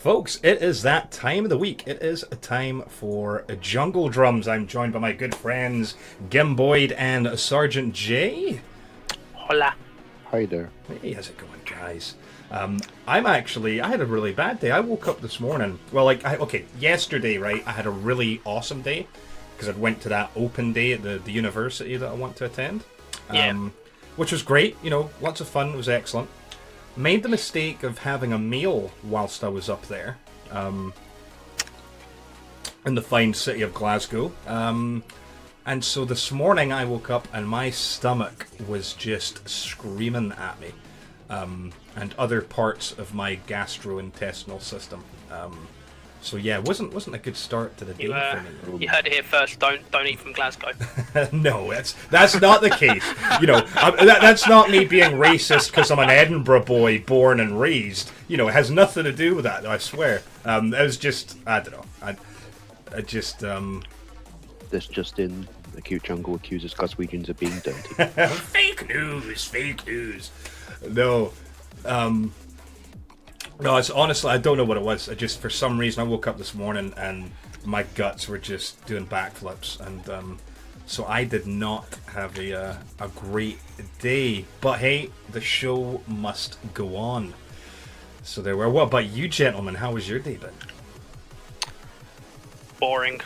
Folks, it is that time of the week. It is a time for Jungle Drums. I'm joined by my good friends Gim Boyd and Sergeant J. Hola. Hi there. Hey, how's it going, guys? I had a really bad day. I woke up this morning. Well, yesterday, right? I had a really awesome day because I went to that open day at the university that I want to attend. Which was great. You know, lots of fun. It was excellent. Made the mistake of having a meal whilst I was up there, in the fine city of Glasgow. And so this morning I woke up and my stomach was just screaming at me, and other parts of my gastrointestinal system. So yeah, it wasn't a good start to the day for me. You heard it here first. Don't eat from Glasgow. No, that's not the case. You know, that's not me being racist because I'm an Edinburgh boy, born and raised. You know, it has nothing to do with that. I swear. It was just, I don't know. I just This just in: Acute Jungle accuses Glaswegians of being dirty. Fake news. No. No, it's honestly, I don't know what it was. I just, for some reason, I woke up this morning and my guts were just doing backflips, and so I did not have a great day. But hey, the show must go on. So there were. What about you, gentlemen? How was your day been? Boring.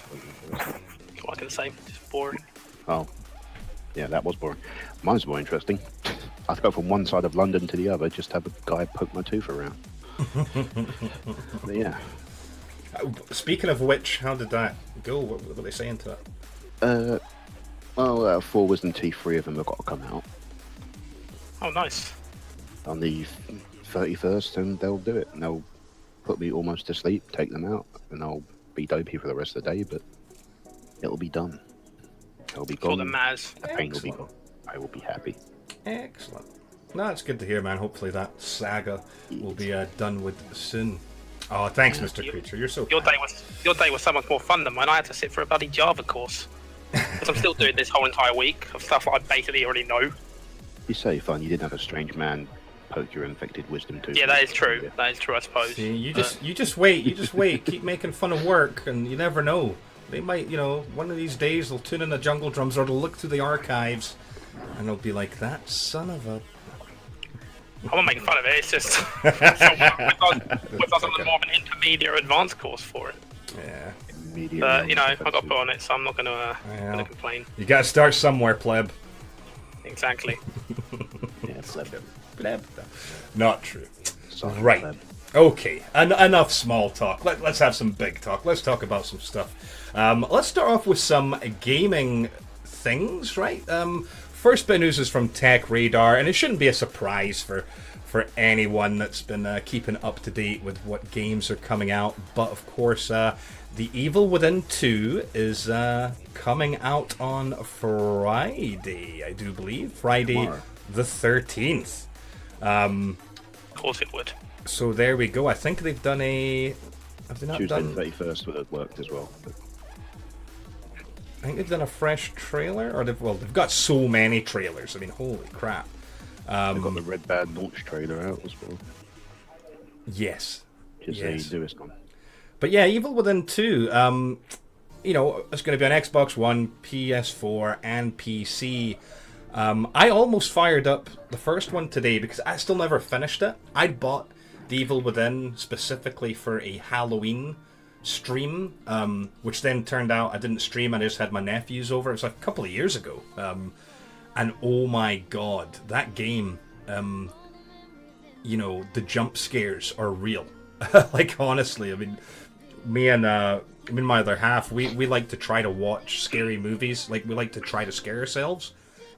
What I can say, just boring. Oh, yeah, that was boring. Mine's more interesting. I had to go from one side of London to the other just to have a guy poke my tooth around. But yeah. Speaking of which, how did that go? What were they saying to that? Well, out of 4 wisdom teeth, 3 of them have got to come out Oh, nice. on the 31st, and they'll do it. And they'll put me almost to sleep, take them out, and I'll be dopey for the rest of the day, but it'll be done. It'll be For gone. the Maz. The pain will be gone. I will be happy. Excellent. No, that's good to hear, man. Hopefully that saga will be done with soon. Oh, thanks, Mr. Creature. You're so Your kind. day was so much more fun than mine. I had to sit for a bloody Java course. Because I'm still doing this whole entire week of stuff that I basically already know. You say fun, you didn't have a strange man poke your infected wisdom tooth. Yeah, that is true. That is true, I suppose. See, you just wait. You just wait. Keep making fun of work, and you never know. They might, one of these days they'll tune in the Jungle Drums, or they'll look through the archives, and they'll be like, "That son of a." I'm not making fun of it. It's just so we've got something more of an intermediate or advanced course for it. Yeah. But I got to put on it, so I'm not gonna complain. You gotta start somewhere, pleb. Exactly. Yeah, Pleb. Not true. sorry, Right. pleb. Okay, enough small talk. Let's have some big talk. Let's talk about some stuff. Let's start off with some gaming things, right? First bit of news is from Tech Radar, and it shouldn't be a surprise for anyone that's been keeping up to date with what games are coming out. But of course, The Evil Within 2 is coming out on Friday, I do believe. Friday Tomorrow. the 13th. Of course it would. So there we go. I think they've done a... Have they not Tuesday done... the 31st would have worked as well. But I think they've done a fresh trailer, or they've got so many trailers. I mean, holy crap! they've got the Red Bad launch trailer out as well. Yes, Just yes. the newest one. But yeah, Evil Within 2. It's going to be on Xbox One, PS4, and PC. I almost fired up the first one today because I still never finished it. I bought The Evil Within specifically for a Halloween stream, which then turned out I didn't stream. I just had my nephews over. It was like a couple of years ago, and oh my god, that game, the jump scares are real. Like, honestly, I mean, me and my other half, we like to try to watch scary movies. Like, we like to try to scare ourselves,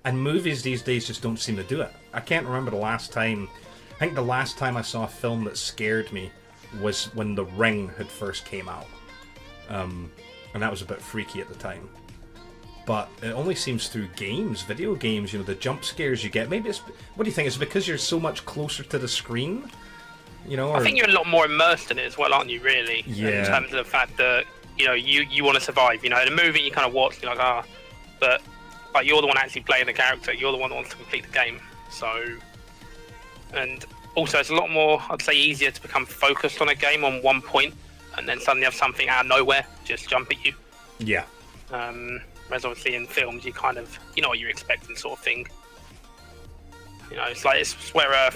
and movies these days just don't seem to do it. I can't remember the last time. I think the last time I saw a film that scared me was when The Ring had first came out, and that was a bit freaky at the time. But it only seems through video games, the jump scares you get. Maybe it's, what do you think? Is it because you're so much closer to the screen? Or... I think you're a lot more immersed in it as well, aren't you? Really, Yeah. In terms of the fact that you want to survive. In a movie you kind of watch, you're like but you're the one actually playing the character. You're the one that wants to complete the game. So, and Also, it's a lot more, I'd say, easier to become focused on a game on one point, and then suddenly have something out of nowhere just jump at you. Yeah. Whereas obviously in films, you kind of, you know what you're expecting, sort of thing. You know, it's where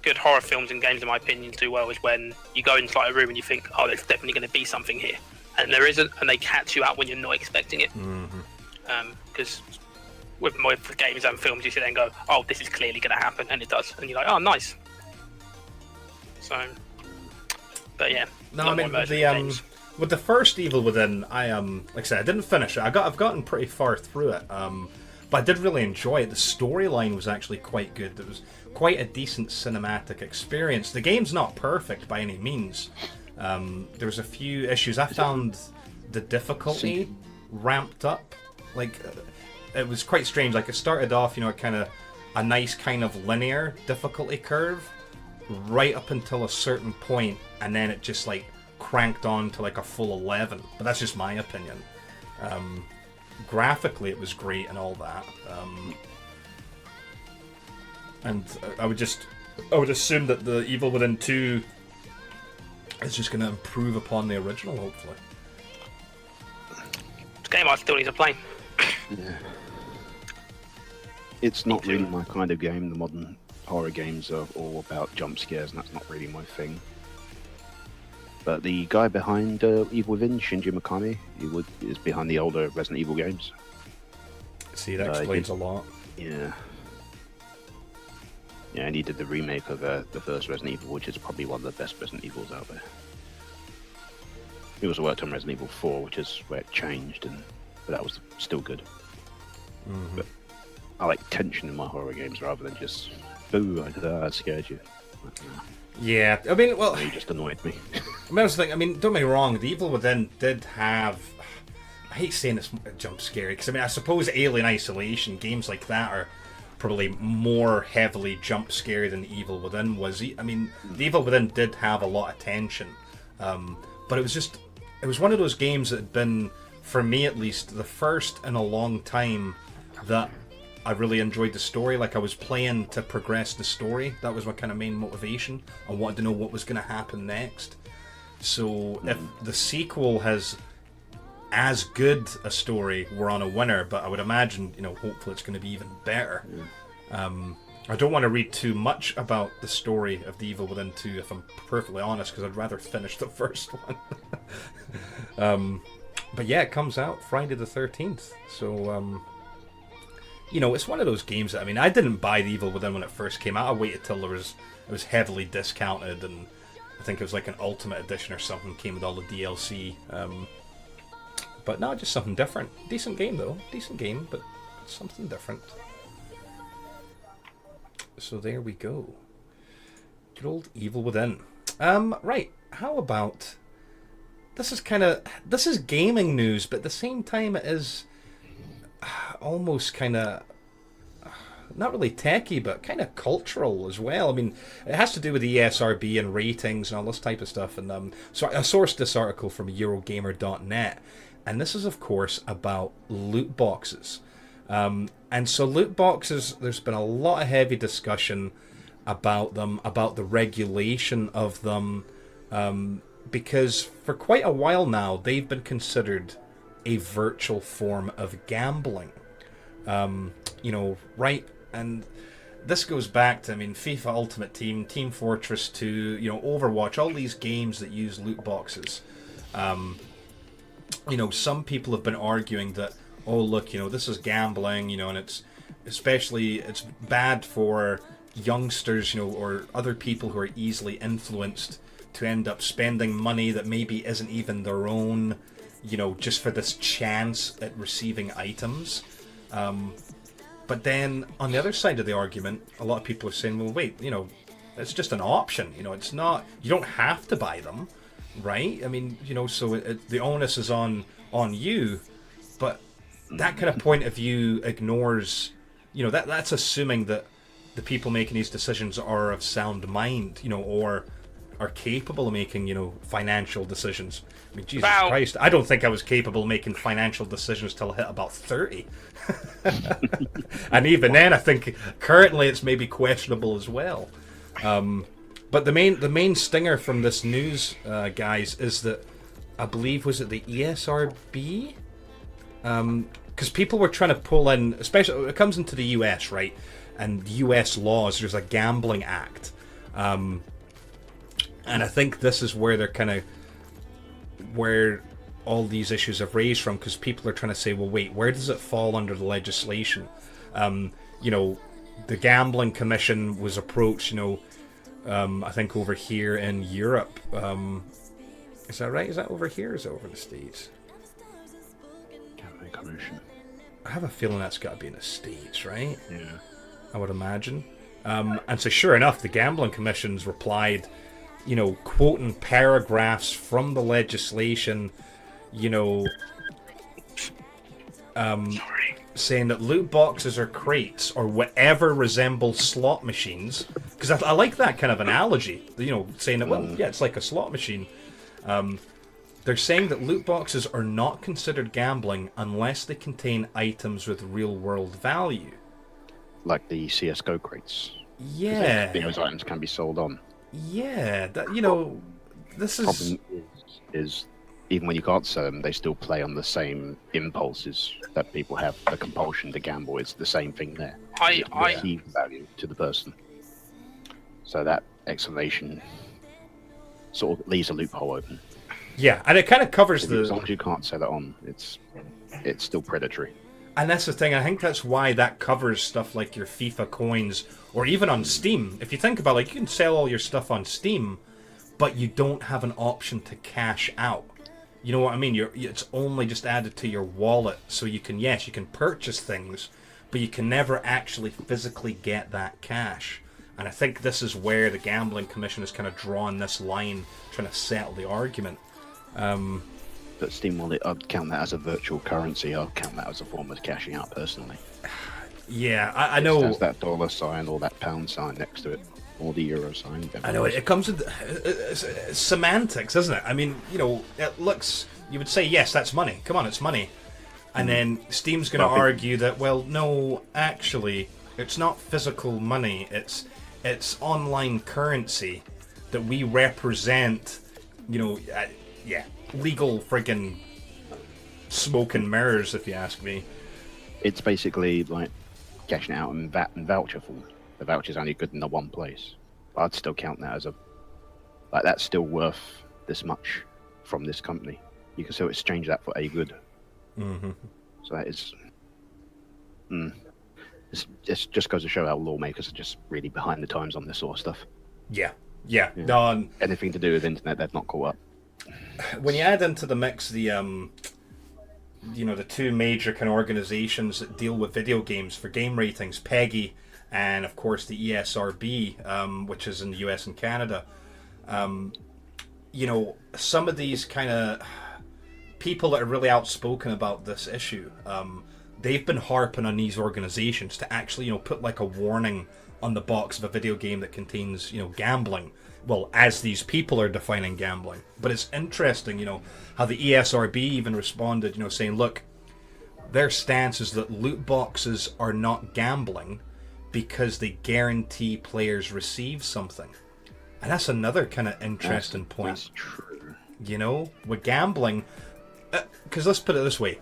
good horror films and games, in my opinion, do well is when you go inside a room and you think, oh, there's definitely going to be something here, and there isn't, and they catch you out when you're not expecting it. Because with games and films, you sit there and go, oh, this is clearly going to happen, and it does, and you're like, oh, nice. So, but yeah. No, I mean with the first Evil Within, like I said, I didn't finish it. I've gotten pretty far through it, but I did really enjoy it. The storyline was actually quite good. It was quite a decent cinematic experience. The game's not perfect by any means. There's a few issues. I found the difficulty ramped up. Like, it was quite strange. Like, it started off, a nice kind of linear difficulty curve right up until a certain point, and then it just cranked on to a full 11. But that's just my opinion. Graphically, it was great and all that. And I would assume that the Evil Within 2 is just going to improve upon the original, hopefully. It's a game I still need to play. Yeah. It's not really my kind of game. The modern horror games are all about jump scares, and that's not really my thing. But the guy behind Evil Within, Shinji Mikami, is behind the older Resident Evil games. See, that explains a lot. Yeah. Yeah, and he did the remake of the first Resident Evil, which is probably one of the best Resident Evils out there. He also worked on Resident Evil 4, which is where it changed, but that was still good. Mm-hmm. But I like tension in my horror games rather than just, boo, I scared you. Yeah, I mean, well... You just annoyed me. Don't get me wrong, the Evil Within did have... I hate saying it's jump scary, because I suppose Alien Isolation, games like that are probably more heavily jump scary than Evil Within was. I mean, the Evil Within did have a lot of tension, but it was one of those games that had been, for me at least, the first in a long time that I really enjoyed the story. Like, I was playing to progress the story. That was my kind of main motivation. I wanted to know what was going to happen next. So if the sequel has as good a story, we're on a winner, but I would imagine, hopefully it's going to be even better. I don't want to read too much about the story of the Evil Within 2, if I'm perfectly honest, because I'd rather finish the first one. But yeah, it comes out Friday the 13th. So, it's one of those games that, I didn't buy the Evil Within when it first came out. I waited till it was heavily discounted, and I think it was an Ultimate Edition or something, came with all the DLC. But no, just something different. Decent game, though. Decent game, but something different. So there we go. Good old Evil Within. Right, how about... This is gaming news, but at the same time it is almost kind of... Not really techie, but kind of cultural as well. It has to do with the ESRB and ratings and all this type of stuff. And so I sourced this article from Eurogamer.net. And this is, of course, about loot boxes. And so loot boxes, there's been a lot of heavy discussion about them, about the regulation of them, because for quite a while now, they've been considered a virtual form of gambling. Right? And this goes back to, FIFA Ultimate Team, Team Fortress 2, Overwatch, all these games that use loot boxes. Some people have been arguing that, oh, look, this is gambling, and it's bad for youngsters, or other people who are easily influenced to end up spending money that maybe isn't even their own, just for this chance at receiving items. But then, on the other side of the argument, a lot of people are saying, well, wait, it's just an option, it's not, you don't have to buy them. Right? So the onus is on you, but that kind of point of view ignores, that's assuming that the people making these decisions are of sound mind, or are capable of making, financial decisions. Jesus Christ, I don't think I was capable of making financial decisions till I hit about 30. And even then, I think currently it's maybe questionable as well. But the main stinger from this news, guys, is that I believe was it the ESRB? Because people were trying to pull in, especially it comes into the US, right? And US laws, there's a gambling act, and I think this is where they're where all these issues have raised from, because people are trying to say, well, wait, where does it fall under the legislation? The Gambling Commission was approached, I think over here in Europe. Is that right? Is that over here or is it over in the States? Gambling Commission. I have a feeling that's got to be in the States, right? Yeah. I would imagine. And so sure enough, the Gambling Commission's replied, quoting paragraphs from the legislation, saying that loot boxes or crates or whatever resemble slot machines, because I like that kind of analogy, saying that, well, yeah, it's like a slot machine. They're saying that loot boxes are not considered gambling unless they contain items with real-world value. Like the CSGO crates. Yeah. Those items can be sold on. Yeah, this is... Problem is even when you can't sell them, they still play on the same impulses that people have. The compulsion to gamble is the same thing there. I perceive value to the person. So that explanation sort of leaves a loophole open. Yeah, and it kind of covers As long as you can't sell it on, it's still predatory. And that's the thing, I think that's why that covers stuff like your FIFA coins, or even on Steam. If you think about it, you can sell all your stuff on Steam, but you don't have an option to cash out. You know what I mean? It's only just added to your wallet, so you can purchase things, but you can never actually physically get that cash. And I think this is where the Gambling Commission has kind of drawn this line, trying to settle the argument. But Steam Wallet, I'd count that as a virtual currency. I'd count that as a form of cashing out personally. Yeah, I know. There's that dollar sign or that pound sign next to it, or the euro sign. I know it comes with it's semantics, isn't it? I mean, it looks. You would say yes, that's money. Come on, it's money. And then Steam's going to argue that, well, no, actually, it's not physical money. It's online currency that we represent. Legal friggin' smoke and mirrors, if you ask me. It's basically like cashing out in VAT and voucher form. The voucher's only good in the one place. But I'd still count that as that's still worth this much from this company. You can still exchange that for a good. Mm-hmm. So that is... It just goes to show how lawmakers are just really behind the times on this sort of stuff. Yeah. No, anything to do with internet, they've not caught up. When you add into the mix the the two major kind of organizations that deal with video games for game ratings, PEGI and of course the ESRB, which is in the US and Canada, some of these kind of people that are really outspoken about this issue, they've been harping on these organizations to actually put like a warning on the box of a video game that contains gambling. Well, as these people are defining gambling. But it's interesting, how the ESRB even responded, saying, look, their stance is that loot boxes are not gambling because they guarantee players receive something. And that's another kind of interesting point. That's true. With gambling, because let's put it this way.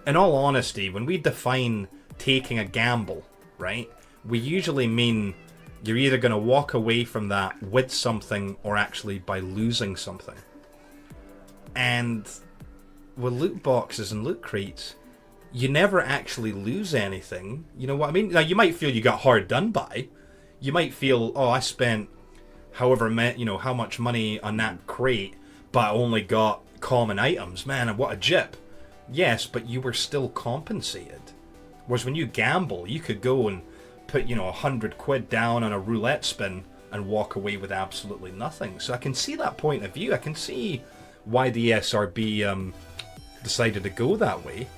In all honesty, when we define taking a gamble, right, we usually mean you're either going to walk away from that with something or actually by losing something. And with loot boxes and loot crates, you never actually lose anything. You know what I mean? Now, you might feel you got hard done by. You might feel, I spent how much money on that crate, but I only got common items. Man, what a jip. Yes, but you were still compensated. Whereas when you gamble, you could go and put 100 quid down on a roulette spin and walk away with absolutely nothing. So I can see that point of view. I can see why the ESRB decided to go that way.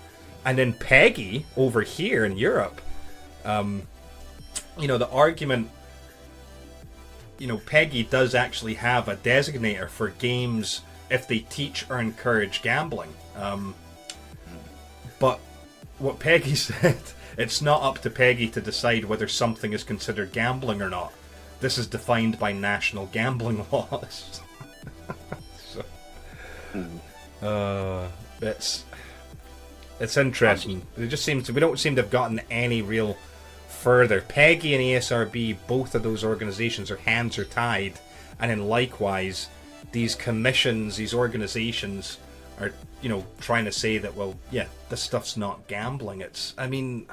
And then PEGI over here in Europe, the argument, PEGI does actually have a designator for games if they teach or encourage gambling. But what PEGI said, it's not up to PEGI to decide whether something is considered gambling or not. this is defined by national gambling laws. It's interesting. It just seems we don't seem to have gotten any real further. PEGI and ESRB, both of those organizations, their hands are tied, and then likewise, these commissions, these organizations are, trying to say that, well, yeah, this stuff's not gambling. I mean,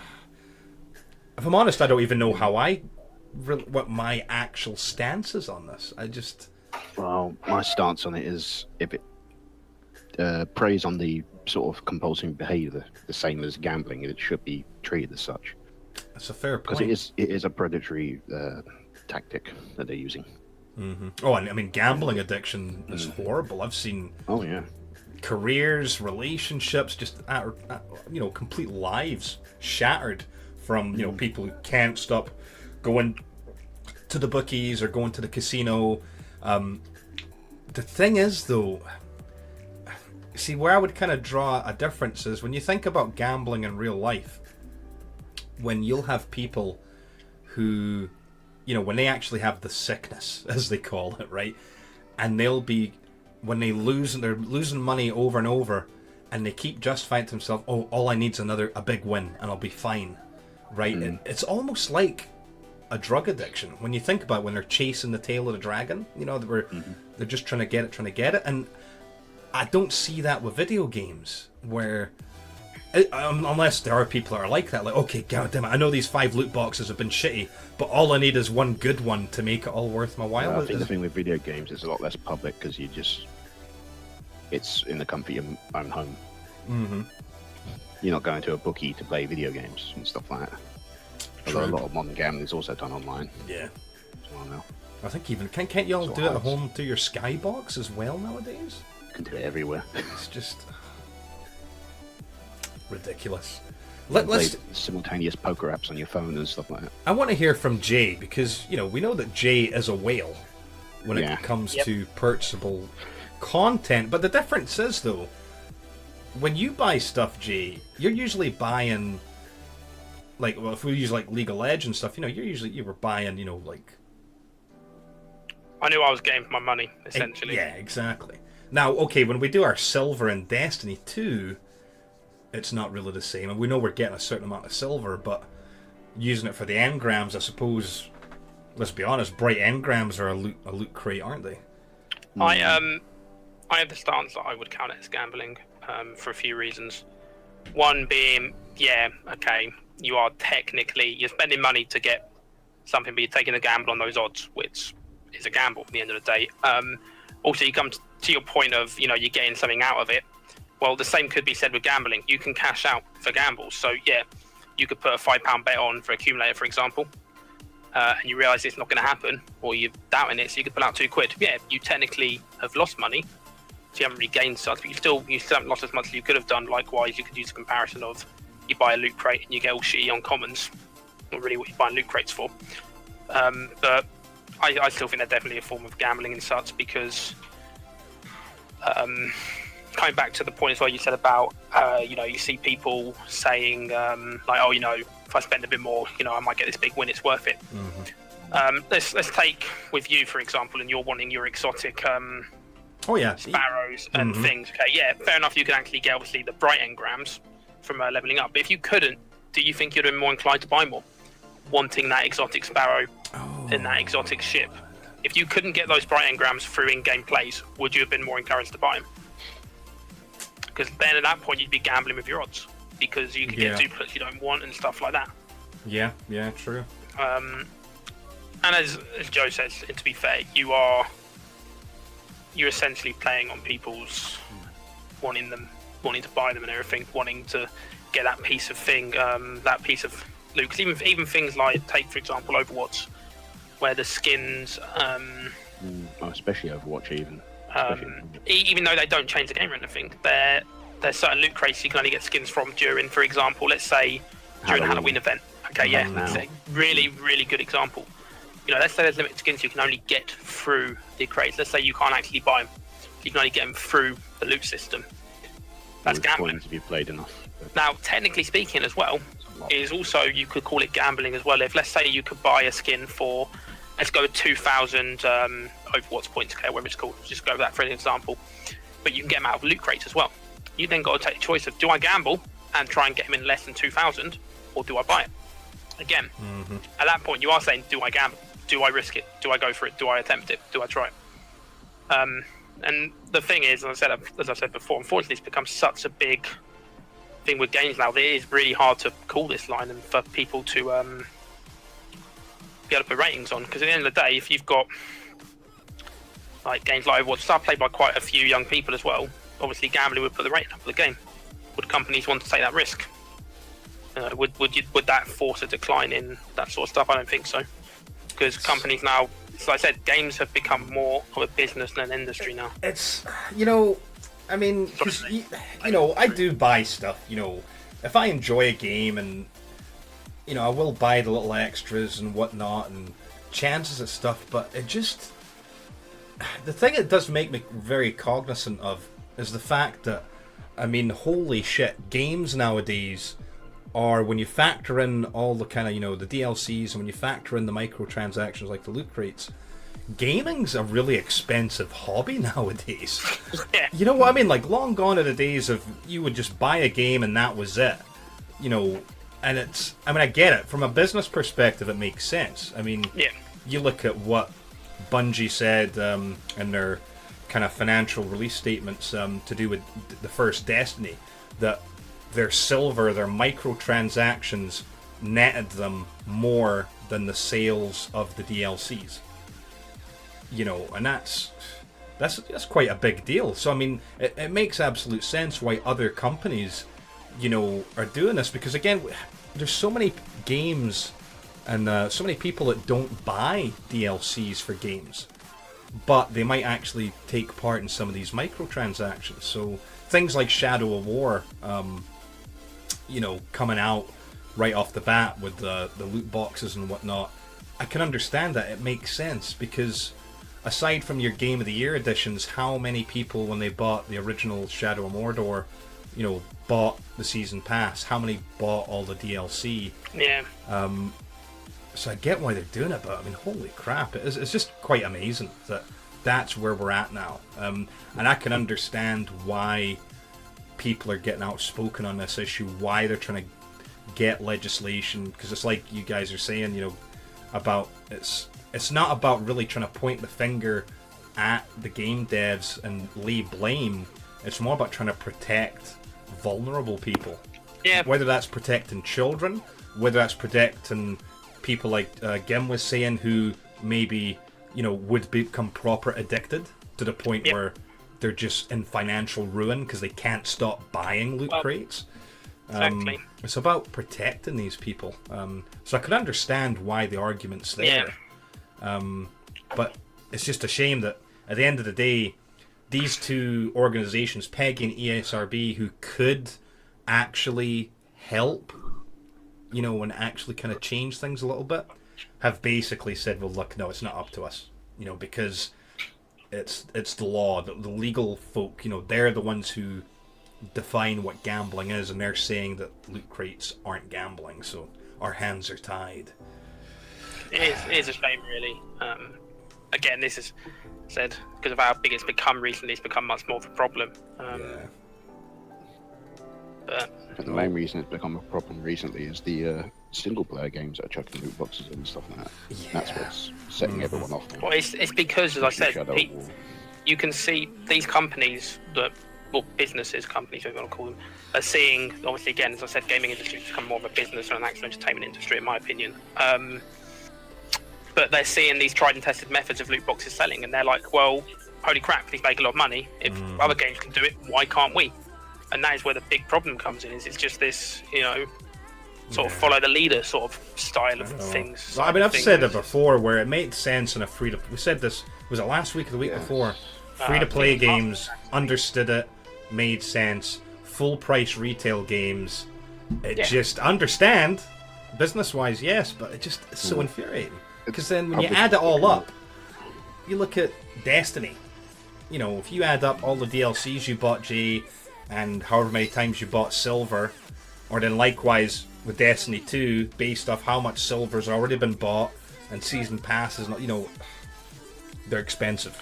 if I'm honest, I don't even know what my actual stance is on this. Well, my stance on it is if it preys on the sort of compulsory behaviour, the same as gambling, it should be treated as such. That's a fair point. Because it is a predatory tactic that they're using. Mm-hmm. Oh, and I mean, gambling addiction is horrible. I've seen careers, relationships, just complete lives shattered from people who can't stop going to the bookies or going to the casino. The thing is, though, see, where I would kind of draw a difference is when you think about gambling in real life, when you'll have people who, when they actually have the sickness, as they call it, right? And they'll be, when they're losing money over and over, and they keep justifying to themselves, oh, all I need is a big win, and I'll be fine, right? It's almost like a drug addiction. When you think about it, when they're chasing the tail of the dragon, they're just trying to get it, and I don't see that with video games, where unless there are people that are like that, like, okay, goddamn it, I know these 5 loot boxes have been shitty, but all I need is one good one to make it all worth my while. I think the thing with video games is a lot less public because it's in the comfort of your own home. Mm-hmm. You're not going to a bookie to play video games and stuff like that. Although a lot of modern gambling is also done online. Yeah. Well, now. I think even can't you all do it at home through your Skybox as well nowadays? You can do it everywhere. It's just ridiculous. Let's simultaneous poker apps on your phone and stuff like that. I want to hear from Jay because we know that Jay is a whale when it comes to purchasable content. But the difference is, though, when you buy stuff, Jay, you're usually buying if we use League of Legends stuff, you were buying I knew I was getting for my money, essentially. Yeah, exactly. Now, okay, when we do our silver in Destiny 2, it's not really the same. And we know we're getting a certain amount of silver, but using it for the engrams, I suppose, let's be honest, bright engrams are a loot crate, aren't they? I have the stance that I would count it as gambling for a few reasons. One being, okay, you're spending money to get something, but you're taking a gamble on those odds, which is a gamble at the end of the day. Also, you come to your point of, you're getting something out of it. Well, the same could be said with gambling. You can cash out for gambles. So, you could put a £5 bet on for Accumulator, for example, and you realise it's not going to happen, or you're doubting it, so you could pull out £2. Yeah, you technically have lost money, so you haven't really gained such, but you still haven't lost as much as you could have done. Likewise, you could use a comparison of you buy a loot crate and you get all shitty on commons. Not really what you're buying loot crates for. But I still think they're definitely a form of gambling and such, because coming back to the point as well you said about you see people saying if I spend a bit more, I might get this big win, it's worth it. Let's take with you, for example, and you're wanting your exotic sparrows and things. Okay, yeah, fair enough, you can actually get obviously the bright engrams from leveling up, but if you couldn't, do you think you'd be more inclined to buy more, wanting that exotic sparrow and that exotic ship? If you couldn't get those bright engrams through in-game plays, would you have been more encouraged to buy them? Because then at that point you'd be gambling with your odds, because you could get duplicates you don't want and stuff like that. Yeah, true. And as Joe says, and to be fair, you're essentially playing on people's wanting to buy them and everything, wanting to get that piece of thing, that piece of loot. Because even things like, take for example Overwatch, where the skins, especially Overwatch, even though they don't change the game or anything, there's certain loot crates you can only get skins from during, for example, let's say during a Halloween event. Okay, that's a really, really good example. Let's say there's limited skins you can only get through the crates. Let's say you can't actually buy them. You can only get them through the loot system. That's gambling. To be played enough. Now, technically speaking as well, is also, you could call it gambling as well. If, let's say, you could buy a skin for let's go with 2,000 Overwatch points, okay, whatever it's called. Just go with that for an example. But you can get them out of loot crates as well. You then got to take the choice of, do I gamble and try and get them in less than 2,000, or do I buy it? Again, at that point, you are saying, do I gamble? Do I risk it? Do I go for it? Do I attempt it? Do I try it? And the thing is, as I said before, unfortunately, it's become such a big thing with games now that it is really hard to call this line and for people to be able to put ratings on. Because at the end of the day, if you've got like games like Overwatch, are played by quite a few young people as well, obviously gambling would put the rating up of the game. Would companies want to take that risk? Would that force a decline in that sort of stuff? I don't think so. Because companies now, as I said, games have become more of a business than an industry now. It's, I mean, 'cause, I do buy stuff, if I enjoy a game and, I will buy the little extras and whatnot and chances of stuff, but it just, the thing it does make me very cognizant of is the fact that, I mean, holy shit, games nowadays are, when you factor in all the kind of, the DLCs and when you factor in the microtransactions like the loot crates, gaming's a really expensive hobby nowadays. Yeah. You know what I mean? Like, long gone are the days of you would just buy a game and that was it. And it's, I mean, I get it. From a business perspective, it makes sense. I mean, yeah. You look at what Bungie said in their kind of financial release statements to do with the first Destiny, that their silver, their microtransactions netted them more than the sales of the DLCs. And that's quite a big deal. So I mean, it makes absolute sense why other companies, are doing this, because again, there's so many games and so many people that don't buy DLCs for games, but they might actually take part in some of these microtransactions. So things like Shadow of War, coming out right off the bat with the loot boxes and whatnot, I can understand that. It makes sense, because aside from your Game of the Year editions, how many people, when they bought the original Shadow of Mordor, bought the season pass? How many bought all the DLC? Yeah. So I get why they're doing it, but I mean, holy crap, it's just quite amazing that that's where we're at now. And I can understand why people are getting outspoken on this issue, why they're trying to get legislation, because it's like you guys are saying, about it's not about really trying to point the finger at the game devs and lay blame. It's more about trying to protect vulnerable people. Yeah. Whether that's protecting children, whether that's protecting people like Gim was saying, who maybe, would become proper addicted to the point where they're just in financial ruin because they can't stop buying loot crates. Exactly. It's about protecting these people. So I could understand why the argument's there. But it's just a shame that at the end of the day, these two organizations, PEGI and ESRB, who could actually help, and actually kind of change things a little bit, have basically said, well, look, no, it's not up to us, because it's the law, the legal folk, they're the ones who define what gambling is, and they're saying that loot crates aren't gambling, so our hands are tied. It is a shame, really. Again, this is said because of how big it's become recently. It's become much more of a problem. But I think the main reason it's become a problem recently is the single-player games that are chucking loot boxes and stuff like that. Yeah. That's what's setting everyone off. Well, it's because, as I said, you can see these companies that, well, businesses, companies, whatever you want to call them, are seeing, obviously, again, as I said, gaming industry has become more of a business than an actual entertainment industry, in my opinion. But they're seeing these tried and tested methods of loot boxes selling, and they're like, well, holy crap, these make a lot of money. If other games can do it, why can't we? And that is where the big problem comes in, is it's just this, sort of follow the leader sort of style of things. Well, I mean, I've said it before, where it made sense in a we said this, was it last week or the week before? Free-to-play games, understood it, made sense. Full-price retail games, just understand, business-wise, yes, but it's so infuriating. Because then when you add it all up, you look at Destiny. If you add up all the DLCs you bought, Jay, and however many times you bought silver, or then likewise with Destiny 2, based off how much silver's already been bought, and season passes, they're expensive.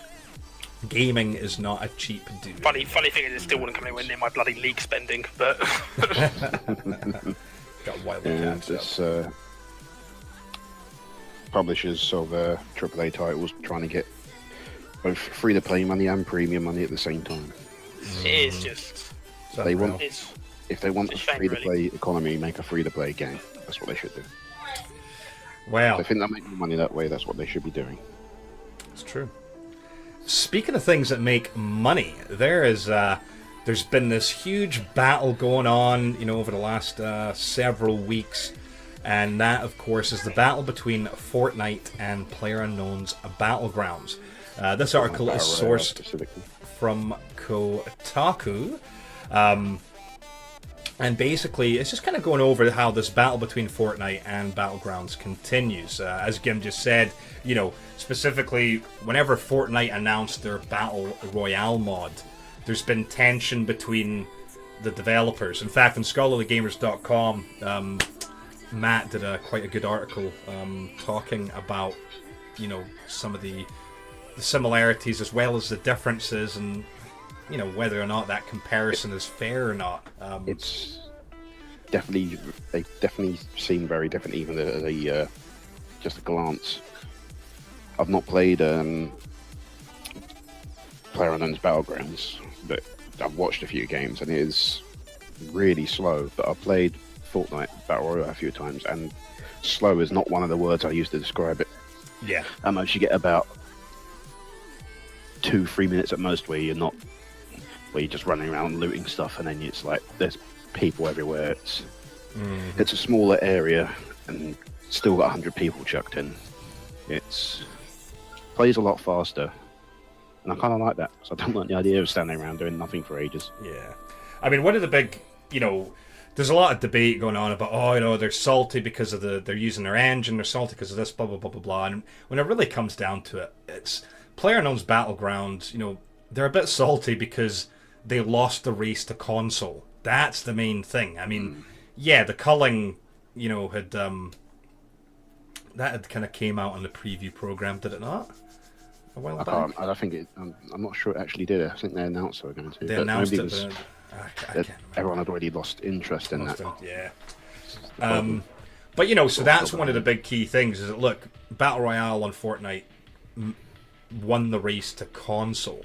Gaming is not a cheap do. Funny thing is, it still wouldn't come anywhere near my bloody league spending, but... Got wildly catch up. Publishers of AAA titles trying to get both free-to-play money and premium money at the same time. It is just... If they want a shame, free-to-play economy, make a free-to-play game. That's what they should do. Well, If they think they'll make money that way, that's what they should be doing. it's true. Speaking of things that make money, there's been this huge battle going on, over the last several weeks, and that, of course, is the battle between Fortnite and PlayerUnknown's Battlegrounds. This article is sourced from Kotaku, and basically it's just kind of going over how this battle between Fortnite and Battlegrounds continues. As Gim just said, specifically whenever Fortnite announced their Battle Royale mod, there's been tension between the developers. In fact, on scholarlygamers.com, Matt did quite a good article talking about, some of the similarities as well as the differences, and whether or not that comparison is fair or not. They definitely seem very different, even at just a glance. I've not played PlayerUnknown's Battlegrounds, but I've watched a few games, and it is really slow. But I've played Fortnite Battle Royale a few times, and slow is not one of the words I use to describe it. Yeah. At most, you get about 2-3 minutes at most where you're just running around looting stuff, and then it's like there's people everywhere. It's a smaller area and still got 100 people chucked in. It's plays a lot faster, and I kind of like that. So I don't like the idea of standing around doing nothing for ages. Yeah, I mean, one of the big, there's a lot of debate going on about, they're salty because of they're using their engine, they're salty because of this, blah blah blah blah blah. And when it really comes down to it, it's PlayerUnknown's Battlegrounds. They're a bit salty because they lost the race to console. That's the main thing. I mean, yeah, the culling, had that had kind of came out in the preview program, did it not? A while back. I think it. I'm not sure it actually did. I think they announced they were going to. They announced it, but I can't everyone had already lost interest in that. Yeah. But so that's one of the big key things. Is that look, Battle Royale on Fortnite won the race to console.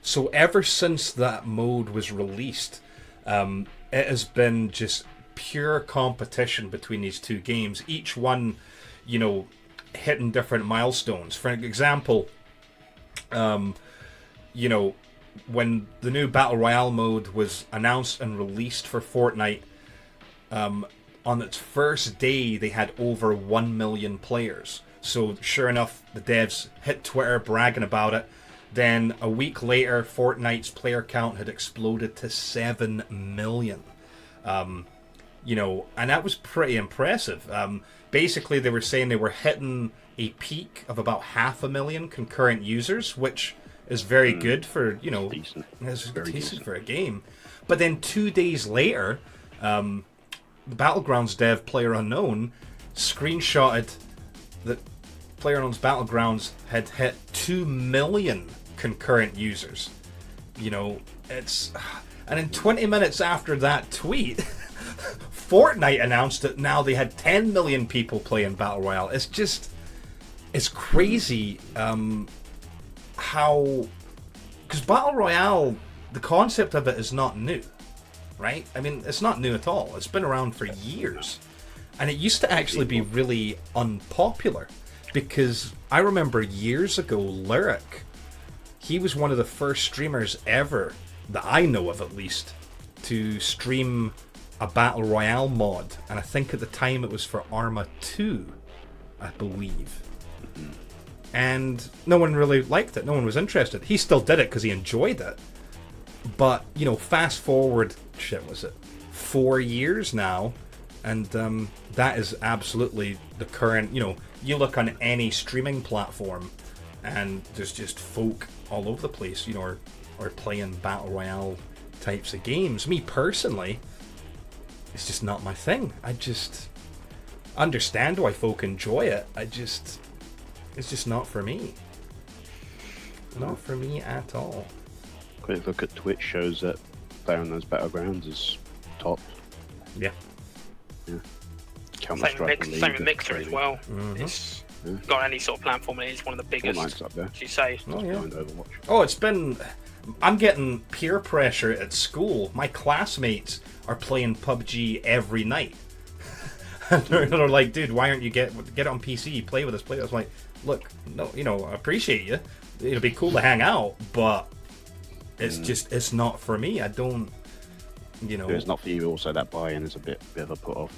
So ever since that mode was released, it has been just pure competition between these two games. Each one, hitting different milestones. For example, when the new Battle Royale mode was announced and released for Fortnite, on its first day they had over 1 million players. So sure enough, the devs hit Twitter bragging about it. Then a week later, Fortnite's player count had exploded to 7 million. And that was pretty impressive. Basically, they were saying they were hitting a peak of about 500,000 concurrent users, which is very good for, Decent. it's Very decent decent. for a game. But then 2 days later, the Battlegrounds dev PlayerUnknown screenshotted that PlayerUnknown's Battlegrounds had hit 2 million concurrent users. And in 20 minutes after that tweet, Fortnite announced that now they had 10 million people playing Battle Royale. It's crazy how... Because Battle Royale, the concept of it is not new, right? I mean, it's not new at all. It's been around for years. And it used to actually be really unpopular. Because I remember years ago, Lyric, he was one of the first streamers ever, that I know of at least, to stream a Battle Royale mod. And I think at the time it was for Arma 2, I believe. And no one really liked it. No one was interested. He still did it because he enjoyed it. But, fast forward, 4 years now, and that is absolutely the current, you look on any streaming platform and there's just folk all over the place, are playing Battle Royale types of games. Me personally, it's just not my thing. understand why folk enjoy it. It's just not for me. Not for me at all. Quick look at Twitch shows that PlayerUnknown's Battlegrounds is top. Yeah. Counter-Strike Same with Mixer as well. Mhm. It's got any sort of platform, and it's one of the biggest. Fortnite's up there. As you say. Oh, yeah. Behind Overwatch. Oh, it's been... I'm getting peer pressure at school. My classmates are playing PUBG every night. And they're like, dude, why aren't you get it on PC? Play with us, play with us. I'm like, look, no, I appreciate you. It'll be cool to hang out, but it's just, it's not for me. I don't, It's not for you. Also, that buy-in is a bit of a put-off.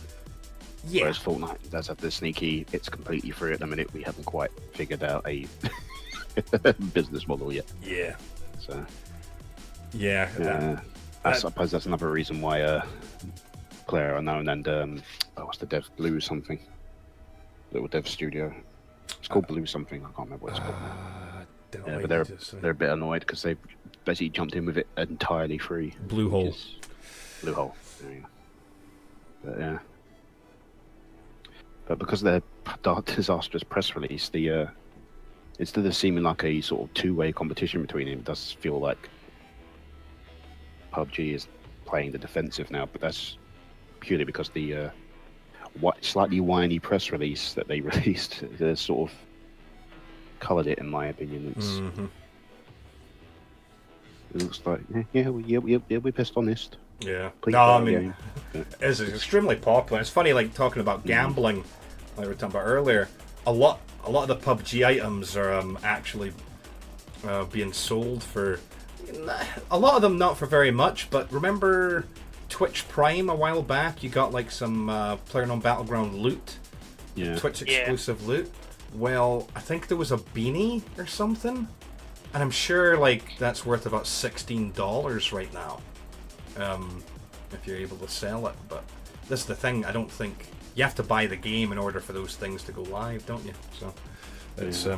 Yeah. Whereas Fortnite does have the sneaky, it's completely free at the minute. We haven't quite figured out a business model yet. Yeah. So, yeah. I suppose that's another reason why PlayerUnknown and what's the dev, Blue something, little dev studio. It's called Blue something. I can't remember what it's called. But they're a bit annoyed because they've basically jumped in with it entirely free. Bluehole. Bluehole. There you go. But yeah. But because of their disastrous press release, instead of seeming like a sort of two-way competition between them, it does feel like PUBG is playing the defensive now. But that's purely because the slightly whiny press release that they released, they sort of coloured it, in my opinion. It looks like, we're pissed honest. Yeah. Please No, I play our mean, game. it's extremely popular. It's funny, like talking about gambling, like we were talking about earlier. A lot of the PUBG items are actually being sold for. A lot of them not for very much, but remember Twitch Prime a while back? You got like some PlayerUnknown Battleground loot, Twitch exclusive loot. Well, I think there was a beanie or something, and I'm sure like that's worth about $16 right now. If you're able to sell it, but this is the thing. I don't think you have to buy the game in order for those things to go live, don't you? So it's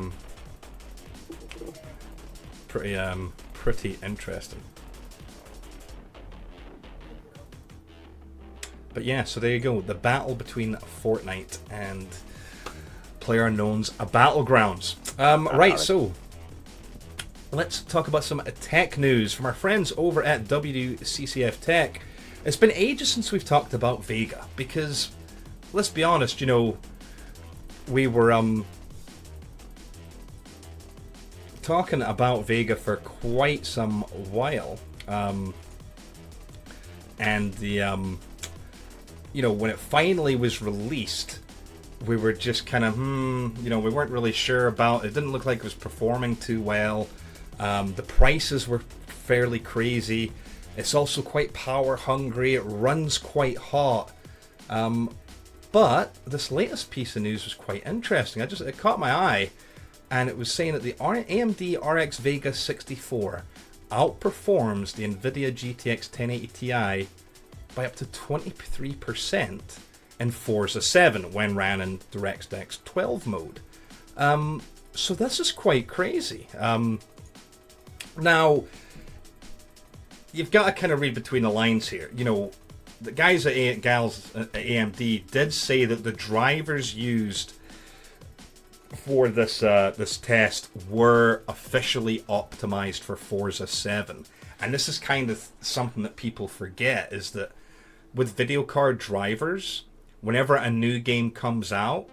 pretty interesting. But yeah, so there you go. The battle between Fortnite and PlayerUnknown's Battlegrounds. Right, so let's talk about some tech news from our friends over at WCCF Tech. It's been ages since we've talked about Vega because, let's be honest, we were talking about Vega for quite some while, and the when it finally was released, we were just kind of we weren't really sure about it. Didn't look like it was performing too well. The prices were fairly crazy. It's also quite power hungry. It runs quite hot. But this latest piece of news was quite interesting. It caught my eye, and it was saying that the AMD RX Vega 64 outperforms the NVIDIA GTX 1080 Ti by up to 23% in Forza 7 when ran in DirectX 12 mode. So this is quite crazy. Now, you've got to kind of read between the lines here. The guys gals at AMD did say that the drivers used for this test were officially optimized for Forza 7. And this is kind of something that people forget, is that with video card drivers, whenever a new game comes out,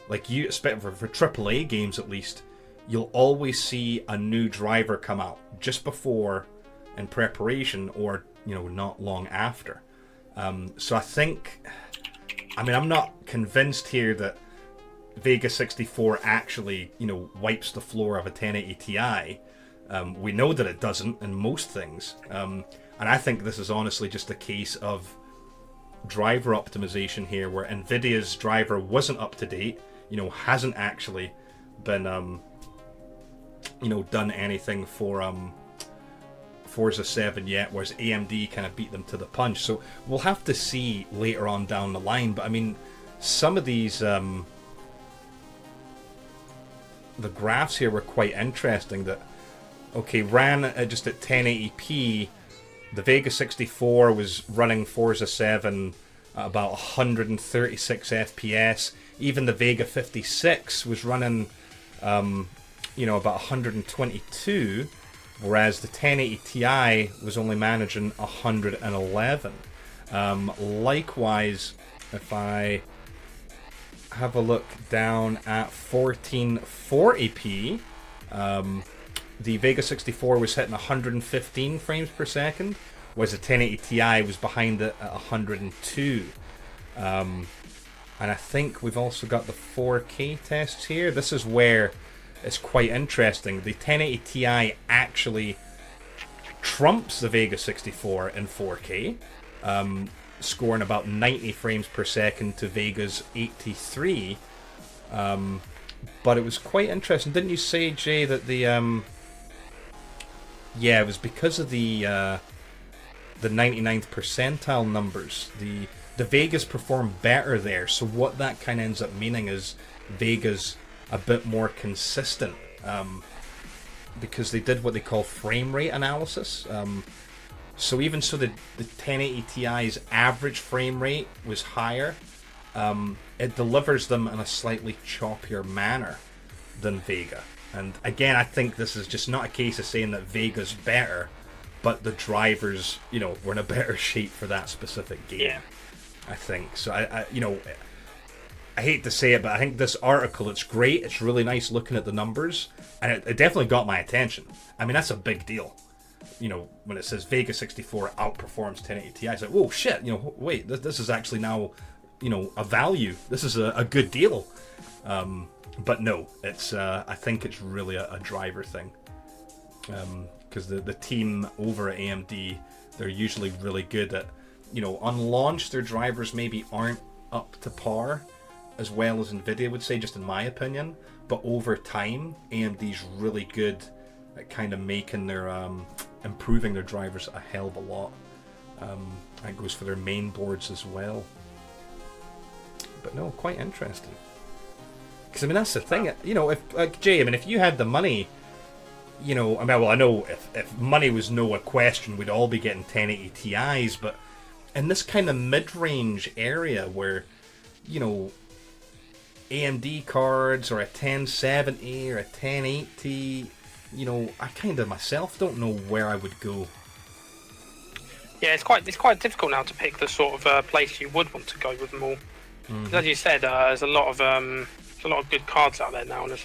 like you expect for AAA games at least, you'll always see a new driver come out just before in preparation or not long after. So I think, I'm not convinced here that Vega 64 actually wipes the floor of a 1080 Ti. We know that it doesn't in most things, and I think this is honestly just a case of driver optimization here, where Nvidia's driver wasn't up to date, hasn't actually been done anything for Forza 7 yet, whereas AMD kind of beat them to the punch. So we'll have to see later on down the line. But some of these the graphs here were quite interesting. That ran just at 1080p. The Vega 64 was running Forza 7 at about 136 FPS. Even the Vega 56 was running, about 122, whereas the 1080 Ti was only managing 111. Likewise, if I have a look down at 1440p, the Vega 64 was hitting 115 frames per second, whereas the 1080 Ti was behind it at 102. And I think we've also got the 4K tests here. This is where it's quite interesting. The 1080 Ti actually trumps the Vega 64 in 4K, scoring about 90 frames per second to Vega's 83. But it was quite interesting. Didn't you say, Jay, that the it was because of the 99th percentile numbers. The Vegas perform better there. So what that kind of ends up meaning is Vega's a bit more consistent, because they did what they call frame rate analysis. So even so, the 1080 Ti's average frame rate was higher. It delivers them in a slightly choppier manner than Vega. And again, I think this is just not a case of saying that Vega's better, but the drivers, were in a better shape for that specific game. Yeah. I think so. I hate to say it, but I think this article, it's great. It's really nice looking at the numbers, and it definitely got my attention. I mean, that's a big deal. When it says Vega 64 outperforms 1080 Ti, it's like, whoa, shit. Wait, this is actually now, a value. This is a good deal. But no, it's I think it's really a driver thing. Because the team over at AMD, they're usually really good at, on launch, their drivers maybe aren't up to par as well as NVIDIA would say, just in my opinion. But over time, AMD's really good at kind of making their, improving their drivers a hell of a lot. That goes for their main boards as well. But no, quite interesting. Because, I mean, that's the thing. If Jay, if you had the money, I know if money was no question, we'd all be getting 1080 Ti's, but in this kind of mid-range area where, AMD cards or a 1070 or a 1080, I kind of myself don't know where I would go. Yeah, it's quite difficult now to pick the sort of place you would want to go with them all. Mm-hmm. As you said, there's a lot of good cards out there now, and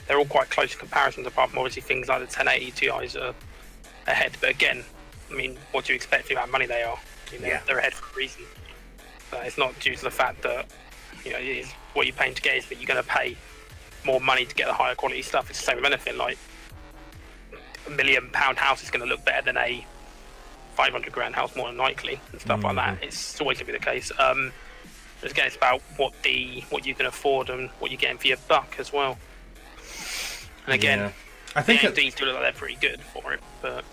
they're all quite close comparisons, apart from obviously things like the 1080 Ti's are ahead. But again, what do you expect for the amount of money they are? They're ahead for a reason. But it's not due to the fact that it is what you're paying to get, is that you're going to pay more money to get the higher quality stuff. It's the same with anything. Like £1 million house is going to look better than a 500 grand house, more than likely, and stuff like that. It's always going to be the case. But again, it's about what you can afford and what you're getting for your buck as well. And again, I think AMD do look like they're pretty good for it, but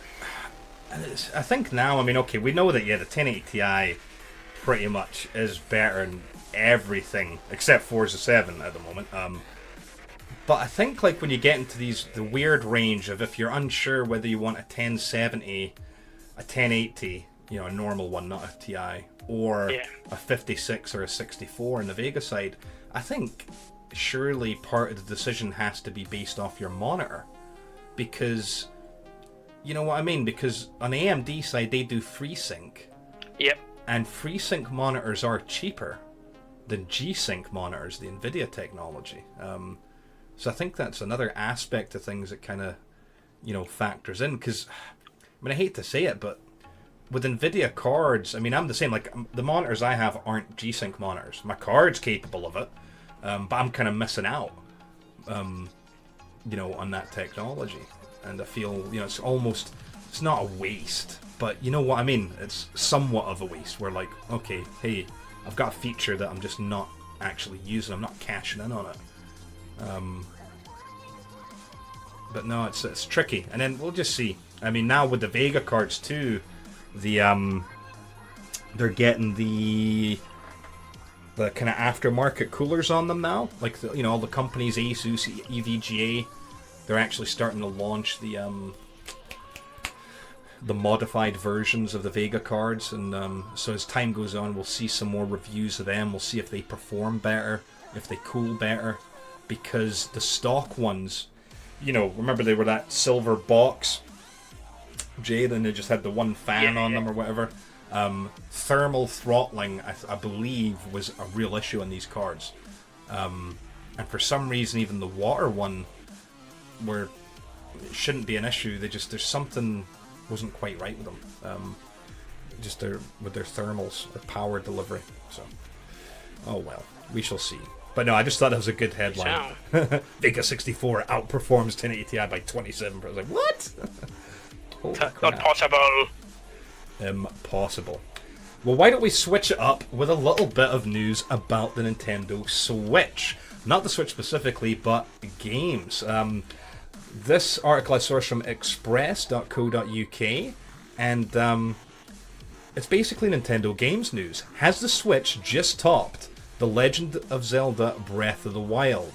I think now, okay, we know that the 1080 Ti pretty much is better in everything except Forza 7 at the moment. But I think when you get into the weird range of, if you're unsure whether you want a 1070, a 1080, a normal one, not a Ti, or a 56 or a 64 in the Vega side, I think surely part of the decision has to be based off your monitor. Because, you know what I mean? Because on the AMD side, they do FreeSync. Yep. And FreeSync monitors are cheaper than G-Sync monitors, the NVIDIA technology. So I think that's another aspect of things that kind of, factors in. Because, I hate to say it, but with NVIDIA cards, I'm the same. The monitors I have aren't G-Sync monitors. My card's capable of it, but I'm kind of missing out, on that technology. And I feel, it's not a waste, but you know what I mean? It's somewhat of a waste. We're like, okay, hey, I've got a feature that I'm just not actually using. I'm not cashing in on it. But no, it's tricky. And then we'll just see. Now with the Vega cards too, they're getting the kind of aftermarket coolers on them now. All the companies, Asus, EVGA, they're actually starting to launch the the modified versions of the Vega cards, and so as time goes on, we'll see some more reviews of them. We'll see if they perform better, if they cool better, because the stock ones, you know, remember they were that silver box, Jay, then they just had the one fan on them or whatever. Thermal throttling, I believe, was a real issue on these cards. And for some reason, even the water one, where it shouldn't be an issue, there's something wasn't quite right with them. Just with their thermals or power delivery. So, oh well, we shall see. But no, I just thought that was a good headline. Vega 64 outperforms 1080 Ti by 27%. I was like, what? Not possible. Impossible. Well, why don't we switch it up with a little bit of news about the Nintendo Switch? Not the Switch specifically, but games. This article I sourced from express.co.uk, and it's basically Nintendo games news. Has the Switch just topped The Legend of Zelda Breath of the Wild?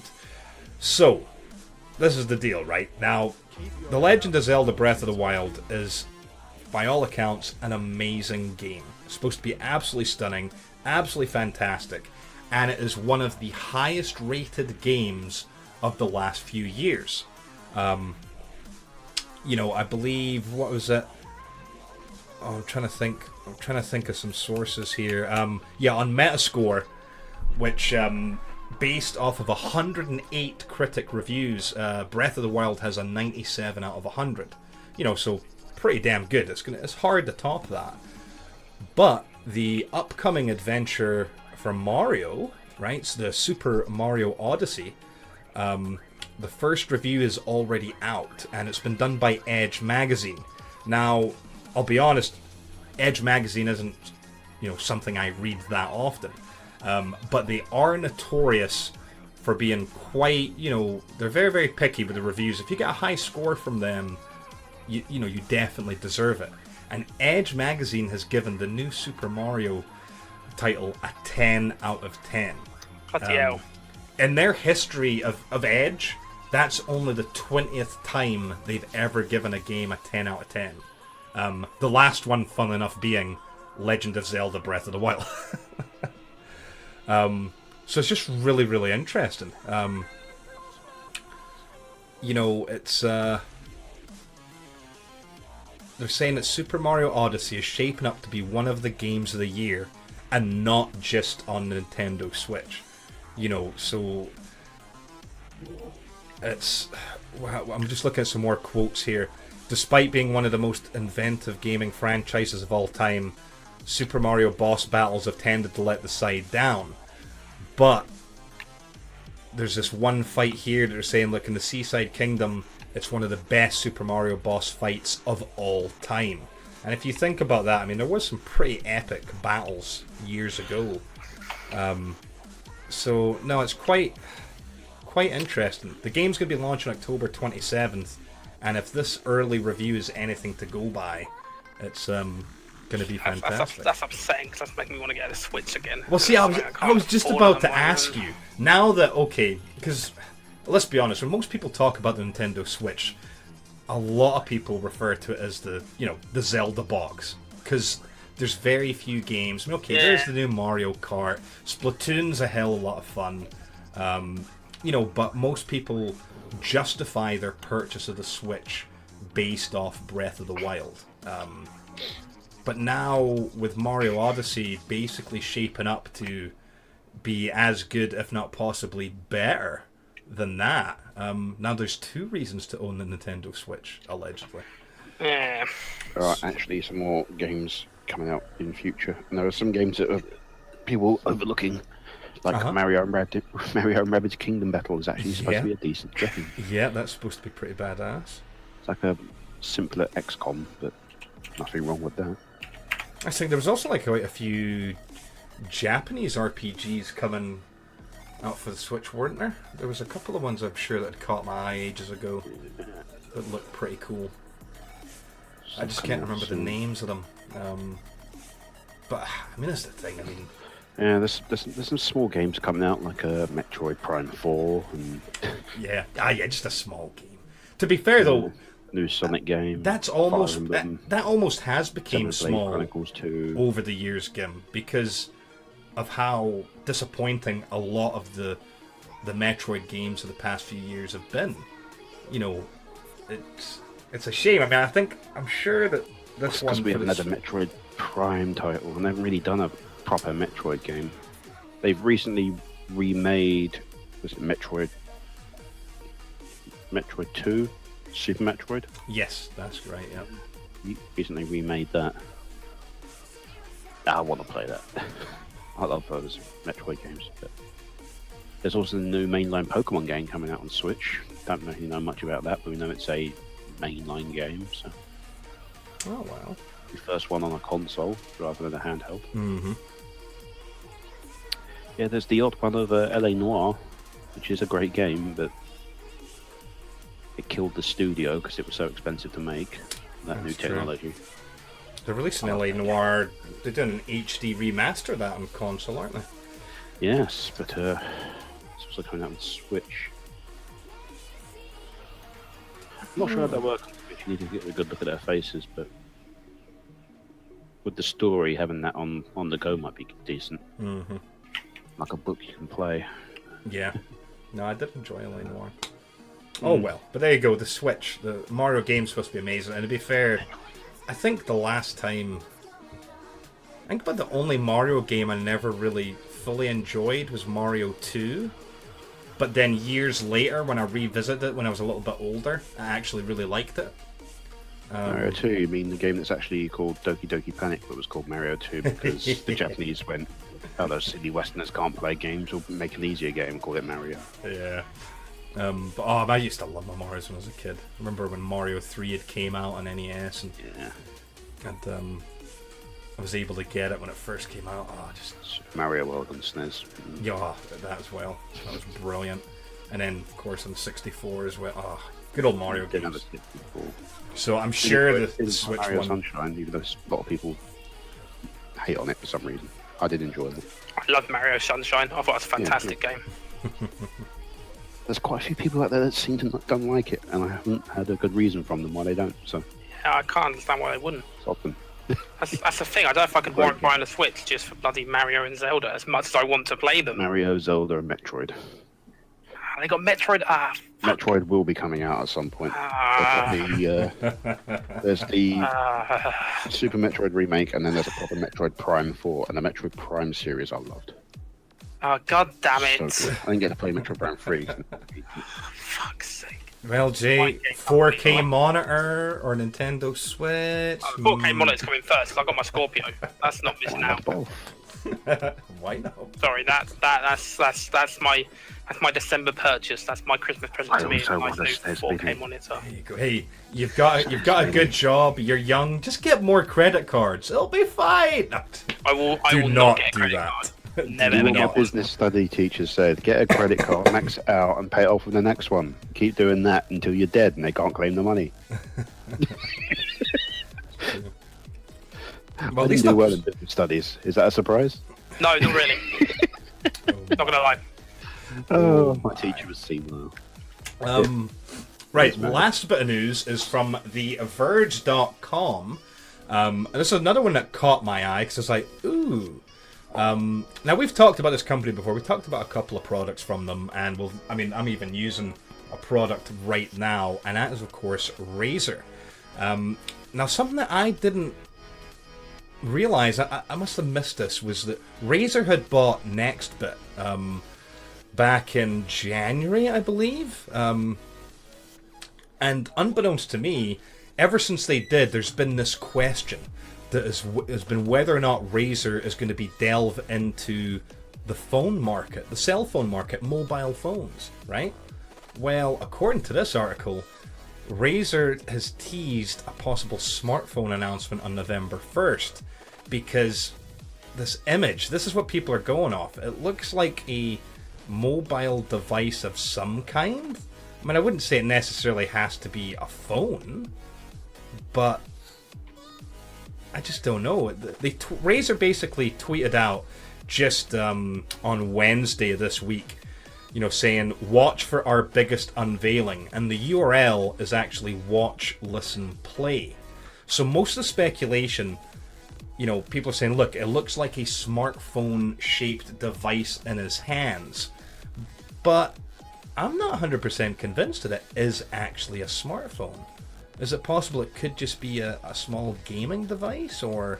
So, this is the deal, right? Now, The Legend of Zelda Breath of the Wild is, by all accounts, an amazing game. It's supposed to be absolutely stunning, absolutely fantastic, and it is one of the highest rated games of the last few years. You know, I believe, what was it? Oh, I'm trying to think of some sources here. Yeah, on Metascore, which based off of 108 critic reviews, Breath of the Wild has a 97 out of 100. You know, so pretty damn good. It's hard to top that. But the upcoming adventure from Mario, right? So the Super Mario Odyssey. The first review is already out, and it's been done by Edge Magazine. Now, I'll be honest, Edge Magazine isn't, you know, something I read that often. But they are notorious for being quite, you know, they're very, very picky with the reviews. If you get a high score from them, you know, you definitely deserve it. And Edge Magazine has given the new Super Mario title a 10 out of 10. Bloody hell. In their history of Edge, that's only the 20th time they've ever given a game a 10 out of 10. The last one, fun enough, being Legend of Zelda Breath of the Wild. So it's just really, really interesting. You know, it's... they're saying that Super Mario Odyssey is shaping up to be one of the games of the year, and not just on the Nintendo Switch. You know, so... It's... I'm just looking at some more quotes here. Despite being one of the most inventive gaming franchises of all time, Super Mario boss battles have tended to let the side down. But there's this one fight here that they're saying, look, in the Seaside Kingdom, it's one of the best Super Mario boss fights of all time. And if you think about that, I mean, there was some pretty epic battles years ago. So, no, it's quite interesting. The game's going to be launched on October 27th, and if this early review is anything to go by, it's going to be fantastic. That's upsetting, because that's making me want to get a Switch again. Well, see, I was just about to ask you, now that, okay, because, let's be honest, when most people talk about the Nintendo Switch, a lot of people refer to it as the, you know, the Zelda box, because there's very few games. I mean, okay, there's the new Mario Kart, Splatoon's a hell of a lot of fun, you know, but most people justify their purchase of the Switch based off Breath of the Wild. But now, with Mario Odyssey basically shaping up to be as good, if not possibly better than that, now there's two reasons to own the Nintendo Switch, allegedly. Yeah. There are actually some more games coming out in the future, and there are some games that are people overlooking, like Mario and Rabbids Kingdom Battle is actually supposed to be a decent game. Yeah, that's supposed to be pretty badass. It's like a simpler XCOM, but nothing wrong with that. I think there was also like quite a few Japanese RPGs coming out for the Switch, weren't there? There was a couple of ones I'm sure that had caught my eye ages ago that looked pretty cool. I just can't remember the names of them. But I mean, that's the thing. I mean, yeah, there's some small games coming out, like Metroid Prime 4 and yeah, just a small game. To be fair though, new Sonic game. That's Fire almost Emblem, that almost has become Xenoblade small Chronicles 2. over the years, Gim, because of how disappointing a lot of the Metroid games of the past few years have been. You know, it's a shame. I mean, I'm sure that this one, Because we haven't had a Metroid Prime title, and they haven't really done a proper Metroid game. They've recently remade, was it Metroid 2? Super Metroid? Yes, that's right, yeah. Recently remade that. I want to play that. I love those Metroid games. But there's also the new mainline Pokemon game coming out on Switch. Don't really know much about that, but we know it's a mainline game. So. Oh, wow. The first one on a console rather than a handheld. Mm-hmm. Yeah, there's the odd one of LA Noire, which is a great game, but it killed the studio because it was so expensive to make. That new technology. They're releasing LA Noire. They're doing an HD remaster of that on console, aren't they? Yes, but it's also coming out on Switch. I'm not sure how that works. You need to get a good look at their faces, but with the story, having that on the go might be decent. Mm-hmm. Like a book you can play. Yeah. No, I did enjoy LA Noire. Oh well, but there you go, the Switch. The Mario game's supposed to be amazing, and to be fair, I think the last time... I think about the only Mario game I never really fully enjoyed was Mario 2. But then years later, when I revisited it when I was a little bit older, I actually really liked it. Mario 2, you mean the game that's actually called Doki Doki Panic, but was called Mario 2 because the Japanese went, oh, those silly Westerners can't play games, we'll make an easier game and call it Mario. Yeah. But I used to love my Marios when I was a kid. I remember when Mario 3 had came out on NES, and I was able to get it when it first came out. Super Mario World on SNES. Yeah, that as well. That was brilliant. And then, of course, on 64 as well. Good old Mario games. So I'm sure the Switch Mario one... Sunshine, even though a lot of people hate on it for some reason. I did enjoy it. I love Mario Sunshine. I thought it was a fantastic game. There's quite a few people out there that seem to don't like it, and I haven't had a good reason from them why they don't. So yeah, I can't understand why they wouldn't. Stop them. That's the thing. I don't know if I could warrant buying a Switch just for bloody Mario and Zelda as much as I want to play them. Mario, Zelda, and Metroid. They got Metroid. Metroid will be coming out at some point. There's the Super Metroid remake, and then there's a proper Metroid Prime 4, and the Metroid Prime series I loved. Oh, god damn it. So I didn't get to play Metroid Prime 3. Fuck's sake. Well, Jay, 4K monitor or Nintendo Switch? 4K monitor's coming first. I got my Scorpio. That's not missing out. Why not? Sorry, that's my December purchase. That's my Christmas present to me. It's a nice new 4K monitor. There you go. Hey, you've got a good job. You're young. Just get more credit cards. It'll be fine. I will not get a do credit that. card. Never What get my one. business study teacher said, get a credit card, max it out, and pay it off with the next one. Keep doing that until you're dead and they can't claim the money. Well, I didn't do well in business studies. Is that a surprise? No, not really. Not gonna lie. Oh, my teacher was senile. Right, last bit of news is from TheVerge.com. And this is another one that caught my eye because it's like, ooh. Now we've talked about this company before. We've talked about a couple of products from them, and I'm even using a product right now, and that is of course Razer. Now something that I didn't realize, I must have missed this, was that Razer had bought NextBit back in January, I believe. And unbeknownst to me, ever since they did, there's been this question that has been whether or not Razer is going to be delve into the phone market, the cell phone market, mobile phones, right? Well, according to this article, Razer has teased a possible smartphone announcement on November 1st because this image, this is what people are going off. It looks like a mobile device of some kind. I mean, I wouldn't say it necessarily has to be a phone, but I just don't know. Razer basically tweeted out just on Wednesday of this week saying watch for our biggest unveiling, and the URL is actually watch, listen, play. So most of the speculation, people are saying, look, it looks like a smartphone-shaped device in his hands, but I'm not 100% convinced that it is actually a smartphone. Is it possible it could just be a small gaming device, or?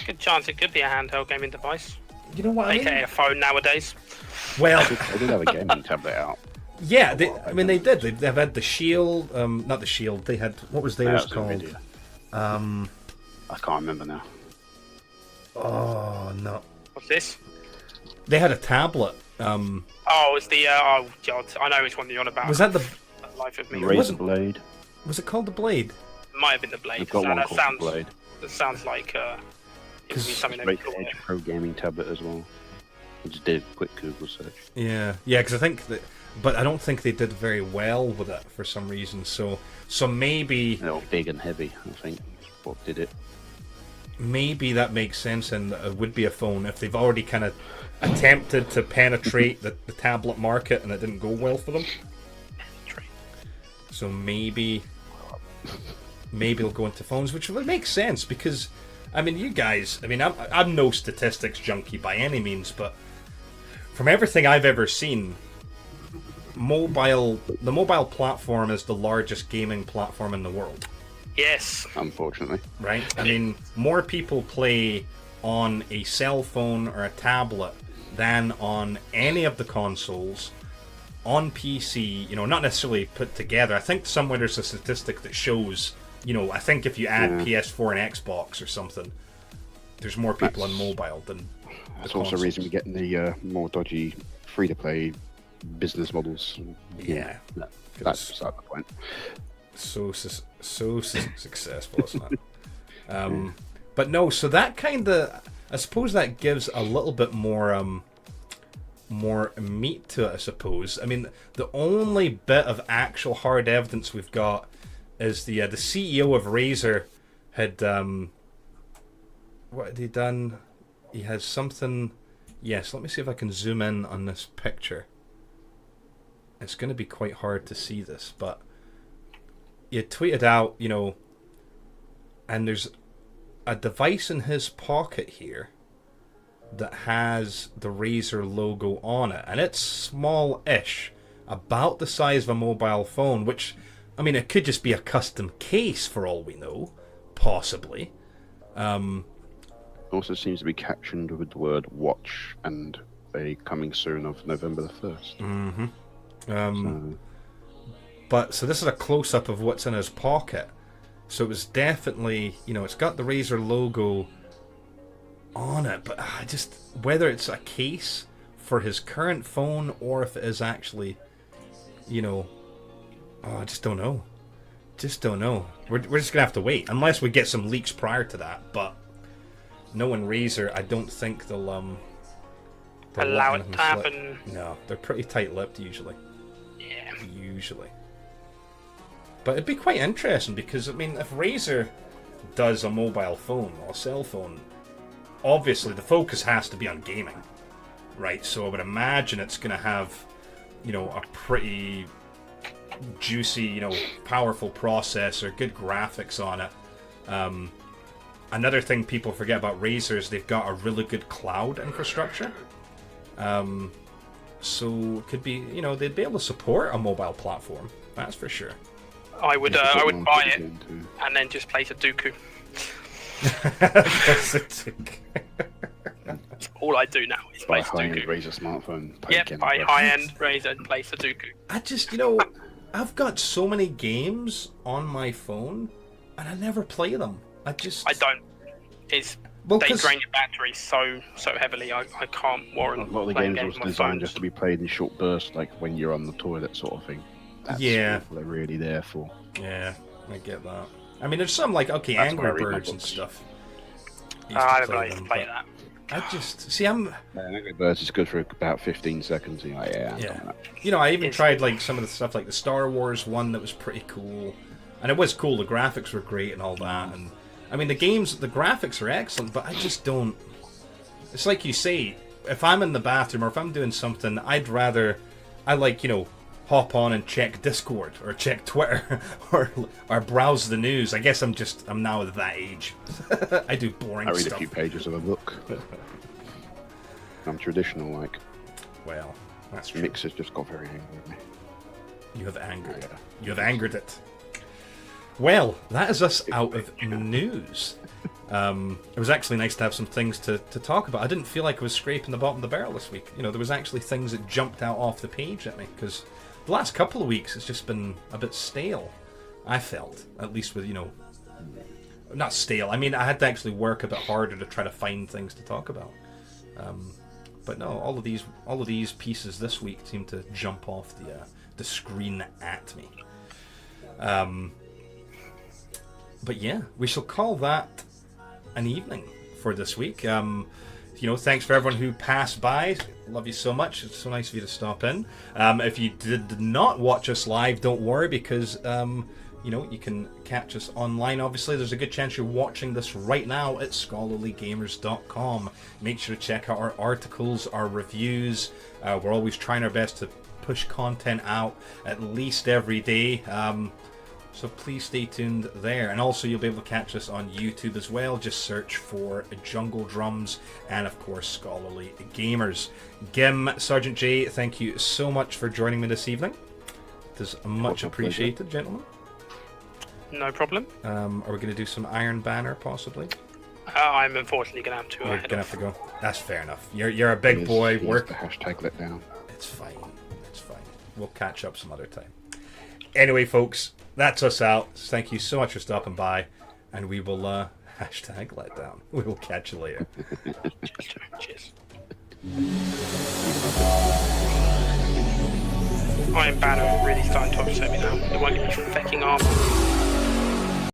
Good chance it could be a handheld gaming device. You know what I mean? AKA a phone nowadays. Well, They did have a gaming tablet out. yeah, they did. They've had the Shield, not the Shield. They had, what was theirs called? I can't remember now. Oh no, What's this? they had a tablet. Oh, it's the oh god, I know which one you're on about. Was that the? Life of Me? Razor Blade. Was it called the Blade? Might have been the Blade. They've got one called the Blade. That sounds like it would be something they would Straight call Edge it. Pro gaming tablet as well. I just did a quick Google search. Yeah, because I think that, but I don't think they did very well with it for some reason. So maybe They're all big and heavy, I think. That's what did it. maybe that makes sense, and it would be a phone if they've already kind of attempted to penetrate the tablet market and it didn't go well for them. So maybe they'll go into phones, which would make sense because, you guys, I'm no statistics junkie by any means, but from everything I've ever seen, the mobile platform is the largest gaming platform in the world. Yes. Unfortunately. Right? More people play on a cell phone or a tablet than on any of the consoles. On PC, not necessarily put together. I think somewhere there's a statistic that shows, I think if you add PS4 and Xbox or something, there's more people on mobile than. That's also the reason we're getting the more dodgy free-to-play business models. Yeah, that's beside the point. So successful, isn't it? But no, so that kind of, I suppose that gives a little bit more meat to it, I suppose. The only bit of actual hard evidence we've got is the CEO of Razer had what had he done? He has something. Yes, let me see if I can zoom in on this picture. It's going to be quite hard to see this, but he had tweeted out, and there's a device in his pocket here that has the Razer logo on it, and it's small-ish, about the size of a mobile phone, which, it could just be a custom case for all we know, possibly. Also seems to be captioned with the word watch and a coming soon of November the 1st. But, so this is a close-up of what's in his pocket. So it was definitely, it's got the Razer logo on it, but whether it's a case for his current phone or if it is actually, I just don't know. We're just gonna have to wait unless we get some leaks prior to that. But knowing Razer, I don't think they'll allow let it to anything happen. slip. No, they're pretty tight-lipped usually. Yeah. Usually. But it'd be quite interesting because, if Razer does a mobile phone or a cell phone, obviously the focus has to be on gaming, right? So I would imagine it's going to have, a pretty juicy, powerful processor, good graphics on it. Another thing people forget about Razer is they've got a really good cloud infrastructure. So it could be, they'd be able to support a mobile platform, that's for sure. I would buy it and then just play Sudoku. That's all I do now is play Buy a high-end Sudoku. Razer smartphone. Yep, buy high-end Razer and play Sudoku. I just, I've got so many games on my phone and I never play them. I don't. They drain your battery so heavily. I can't warrant a lot of the playing games games are on my designed phone. just to be played in short bursts, like when you're on the toilet, sort of thing. That's what they're really there for. Yeah, I get that. There's some That's Angry where I read my Birds and books. stuff. I don't know how to play that. I just see. I'm. Angry Birds is good for about 15 seconds. And you're like, yeah. I even tried some of the stuff like the Star Wars one that was pretty cool, and it was cool. The graphics were great and all that, and the graphics are excellent, but I just don't. It's like you say, if I'm in the bathroom or if I'm doing something, I like, hop on and check Discord or check Twitter or browse the news. I guess I'm now at that age. I do boring I read stuff. a few pages of a book. I'm traditional, like. Well, that's true. Mix has just got very angry with me. You have angered it. Yeah. You have angered it. Well, that is us out of news. It was actually nice to have some things to talk about. I didn't feel like I was scraping the bottom of the barrel this week. There was actually things that jumped out off the page at me, because the last couple of weeks it's just been a bit stale, I felt. At least with, not stale. I mean, I had to actually work a bit harder to try to find things to talk about. But no, all of these pieces this week seem to jump off the screen at me. But yeah, we shall call that an evening for this week. Thanks for everyone who passed by. Love you so much. It's so nice of you to stop in. If you did not watch us live, don't worry, because you can catch us online. Obviously, there's a good chance you're watching this right now at scholarlygamers.com. Make sure to check out our articles, our reviews. We're always trying our best to push content out at least every day. So please stay tuned there. And also you'll be able to catch us on YouTube as well. Just search for Jungle Drums and, of course, Scholarly Gamers. Gim, Sergeant J, thank you so much for joining me this evening. It is much appreciated, gentlemen. No problem. Are we going to do some Iron Banner, possibly? I'm unfortunately going to have to. You're going to have to go. That's fair enough. You're a big boy. Work the hashtag let down. It's fine. It's fine. We'll catch up some other time. Anyway, folks, that's us out. Thank you so much for stopping by, and we will hashtag let down. We will catch you later. Cheers. Iron Banner really starting to upset me now. It won't give me fucking armor.